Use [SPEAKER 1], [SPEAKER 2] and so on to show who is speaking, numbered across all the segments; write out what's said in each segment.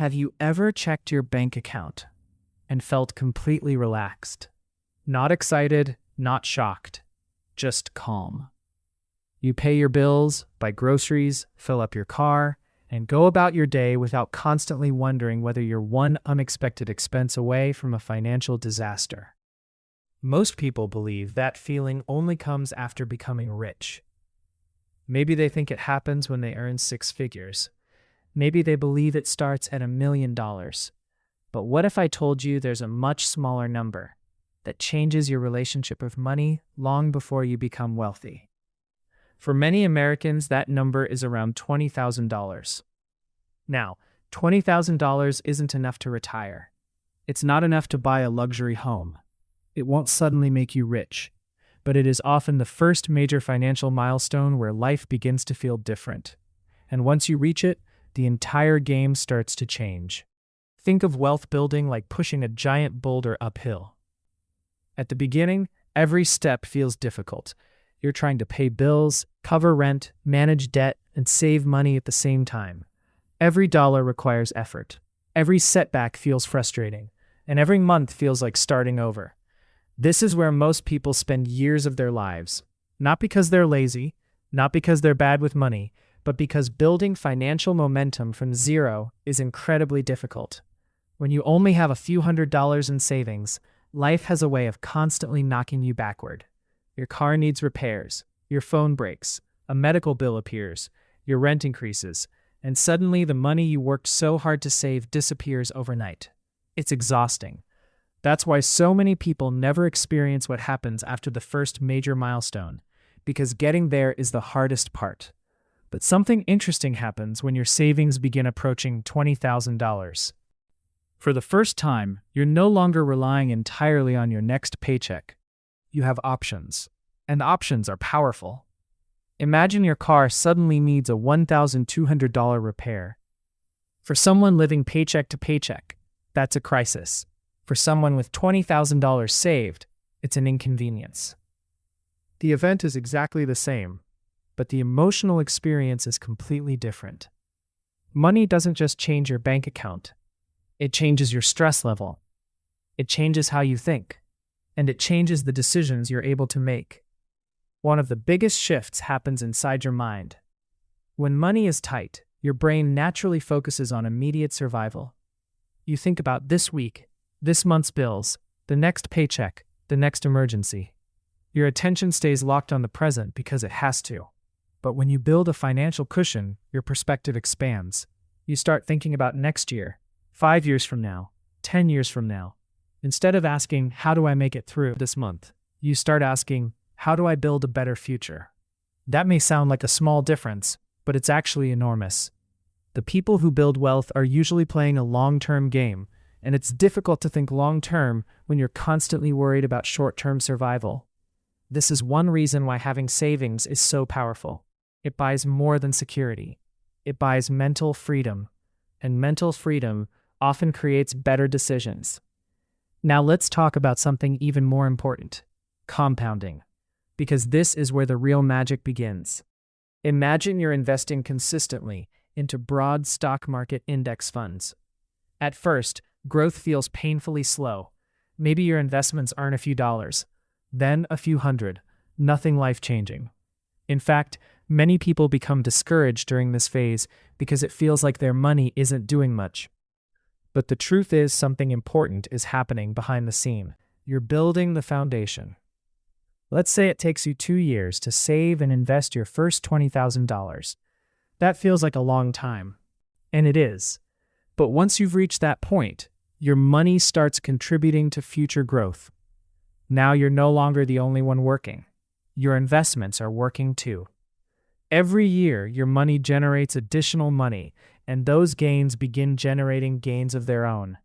[SPEAKER 1] Have you ever checked your bank account and felt completely relaxed? Not excited, not shocked, just calm. You pay your bills, buy groceries, fill up your car, and go about your day without constantly wondering whether you're one unexpected expense away from a financial disaster. Most people believe that feeling only comes after becoming rich. Maybe they think it happens when they earn six figures. Maybe they believe it starts at $1 million. But what if I told you there's a much smaller number that changes your relationship with money long before you become wealthy? For many Americans, that number is around $20,000. Now, $20,000 isn't enough to retire. It's not enough to buy a luxury home. It won't suddenly make you rich, but it is often the first major financial milestone where life begins to feel different. And once you reach it, the entire game starts to change. Think of wealth building like pushing a giant boulder uphill. At the beginning, every step feels difficult. You're trying to pay bills, cover rent, manage debt, and save money at the same time. Every dollar requires effort. Every setback feels frustrating, and every month feels like starting over. This is where most people spend years of their lives, not because they're lazy, not because they're bad with money, but because building financial momentum from zero is incredibly difficult. When you only have a few $100s in savings, life has a way of constantly knocking you backward. Your car needs repairs, your phone breaks, a medical bill appears, your rent increases, and suddenly the money you worked so hard to save disappears overnight. It's exhausting. That's why so many people never experience what happens after the first major milestone, because getting there is the hardest part. But something interesting happens when your savings begin approaching $20,000. For the first time, you're no longer relying entirely on your next paycheck. You have options, and options are powerful. Imagine your car suddenly needs a $1,200 repair. For someone living paycheck to paycheck, that's a crisis. For someone with $20,000 saved, it's an inconvenience. The event is exactly the same, but the emotional experience is completely different. Money doesn't just change your bank account. It changes your stress level. It changes how you think. And it changes the decisions you're able to make. One of the biggest shifts happens inside your mind. When money is tight, your brain naturally focuses on immediate survival. You think about this week, this month's bills, the next paycheck, the next emergency. Your attention stays locked on the present because it has to. But when you build a financial cushion, your perspective expands. You start thinking about next year, 5 years from now, 10 years from now. Instead of asking, how do I make it through this month? You start asking, how do I build a better future? That may sound like a small difference, but it's actually enormous. The people who build wealth are usually playing a long-term game, and it's difficult to think long-term when you're constantly worried about short-term survival. This is one reason why having savings is so powerful. It buys more than security. It buys mental freedom, and mental freedom often creates better decisions. Now let's talk about something even more important, compounding, because this is where the real magic begins. Imagine you're investing consistently into broad stock market index funds. At first, growth feels painfully slow. Maybe your investments earn a few dollars, then a few hundred, nothing life-changing. In fact, many people become discouraged during this phase because it feels like their money isn't doing much. But the truth is something important is happening behind the scene. You're building the foundation. Let's say it takes you 2 years to save and invest your first $20,000. That feels like a long time. And it is. But once you've reached that point, your money starts contributing to future growth. Now you're no longer the only one working. Your investments are working too. Every year, your money generates additional money, and those gains begin generating gains of their own.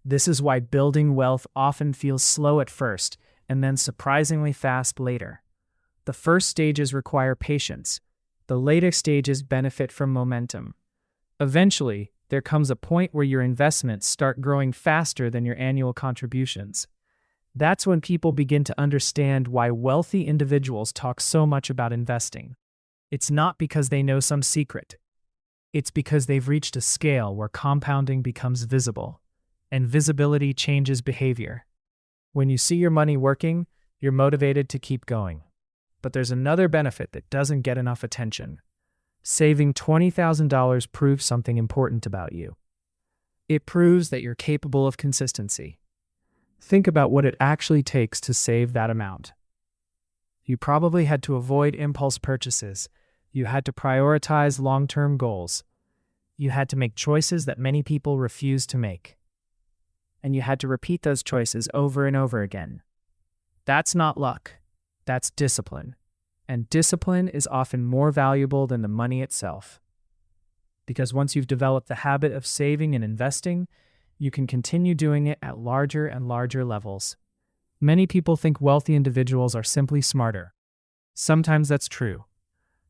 [SPEAKER 1] This is why building wealth often feels slow at first, and then surprisingly fast later. The first stages require patience. The later stages benefit from momentum. Eventually, there comes a point where your investments start growing faster than your annual contributions. That's when people begin to understand why wealthy individuals talk so much about investing. It's not because they know some secret. It's because they've reached a scale where compounding becomes visible, and visibility changes behavior. When you see your money working, you're motivated to keep going. But there's another benefit that doesn't get enough attention. Saving $20,000 proves something important about you. It proves that you're capable of consistency. Think about what it actually takes to save that amount. You probably had to avoid impulse purchases. You had to prioritize long-term goals. You had to make choices that many people refuse to make. And you had to repeat those choices over and over again. That's not luck. That's discipline. And discipline is often more valuable than the money itself. Because once you've developed the habit of saving and investing, you can continue doing it at larger and larger levels. Many people think wealthy individuals are simply smarter. Sometimes that's true.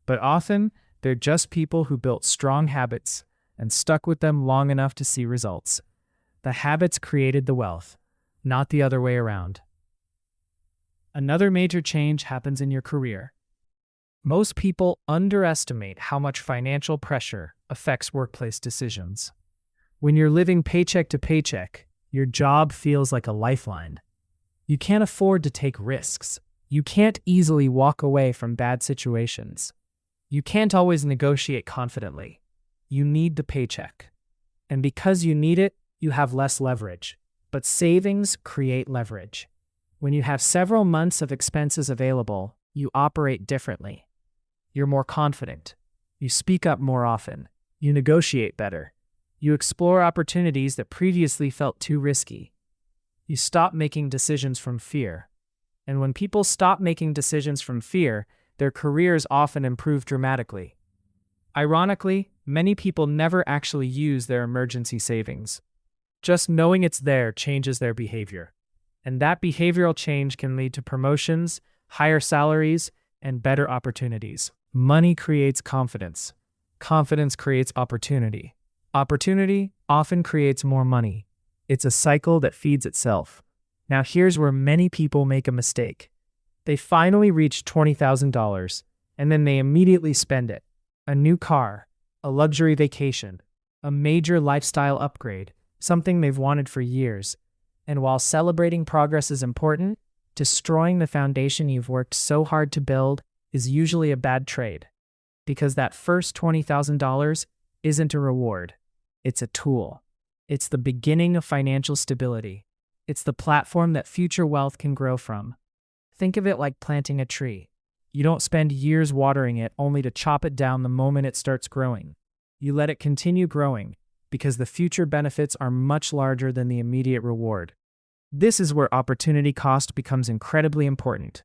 [SPEAKER 1] But often, they're just people who built strong habits and stuck with them long enough to see results. The habits created the wealth, not the other way around. Another major change happens in your career. Most people underestimate how much financial pressure affects workplace decisions. When you're living paycheck to paycheck, your job feels like a lifeline. You can't afford to take risks. You can't easily walk away from bad situations. You can't always negotiate confidently. You need the paycheck. And because you need it, you have less leverage. But savings create leverage. When you have several months of expenses available, you operate differently. You're more confident. You speak up more often. You negotiate better. You explore opportunities that previously felt too risky. You stop making decisions from fear. And when people stop making decisions from fear, their careers often improve dramatically. Ironically, many people never actually use their emergency savings. Just knowing it's there changes their behavior. And that behavioral change can lead to promotions, higher salaries, and better opportunities. Money creates confidence. Confidence creates opportunity. Opportunity often creates more money. It's a cycle that feeds itself. Now here's where many people make a mistake. They finally reach $20,000, and then they immediately spend it. A new car, a luxury vacation, a major lifestyle upgrade, something they've wanted for years. And while celebrating progress is important, destroying the foundation you've worked so hard to build is usually a bad trade. Because that first $20,000 isn't a reward. It's a tool. It's the beginning of financial stability. It's the platform that future wealth can grow from. Think of it like planting a tree. You don't spend years watering it only to chop it down the moment it starts growing. You let it continue growing because the future benefits are much larger than the immediate reward. This is where opportunity cost becomes incredibly important.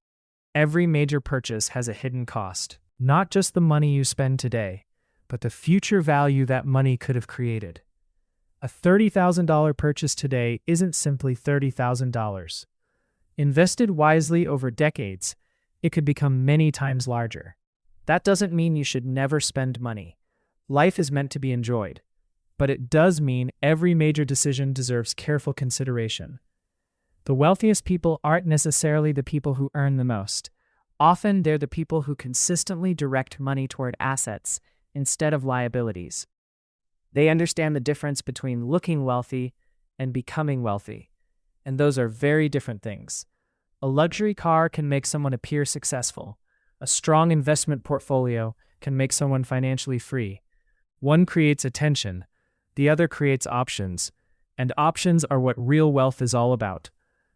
[SPEAKER 1] Every major purchase has a hidden cost, not just the money you spend today, but the future value that money could have created. A $30,000 purchase today isn't simply $30,000. Invested wisely over decades, it could become many times larger. That doesn't mean you should never spend money. Life is meant to be enjoyed. But it does mean every major decision deserves careful consideration. The wealthiest people aren't necessarily the people who earn the most. Often they're the people who consistently direct money toward assets instead of liabilities. They understand the difference between looking wealthy and becoming wealthy, and those are very different things. A luxury car can make someone appear successful. A strong investment portfolio can make someone financially free. One creates attention, the other creates options, and options are what real wealth is all about.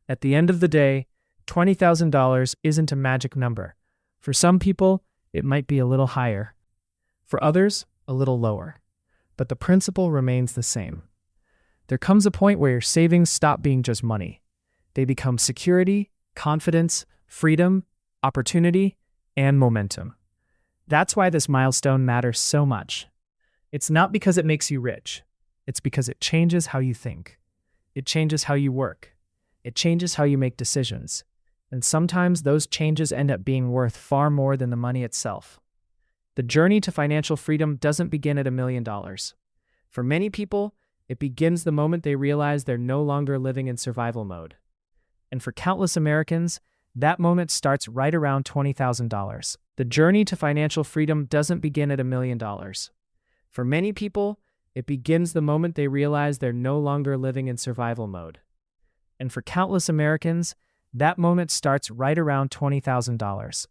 [SPEAKER 1] At the end of the day, $20,000 isn't a magic number. For some people, it might be a little higher. For others, a little lower. But the principle remains the same. There comes a point where your savings stop being just money. They become security, confidence, freedom, opportunity, and momentum. That's why this milestone matters so much. It's not because it makes you rich. It's because it changes how you think. It changes how you work. It changes how you make decisions. And sometimes those changes end up being worth far more than the money itself. The journey to financial freedom doesn't begin at $1 million. For many people, it begins the moment they realize they're no longer living in survival mode. And for countless Americans, that moment starts right around $20,000. The journey to financial freedom doesn't begin at $1 million. For many people, it begins the moment they realize they're no longer living in survival mode. And for countless Americans, that moment starts right around $20,000.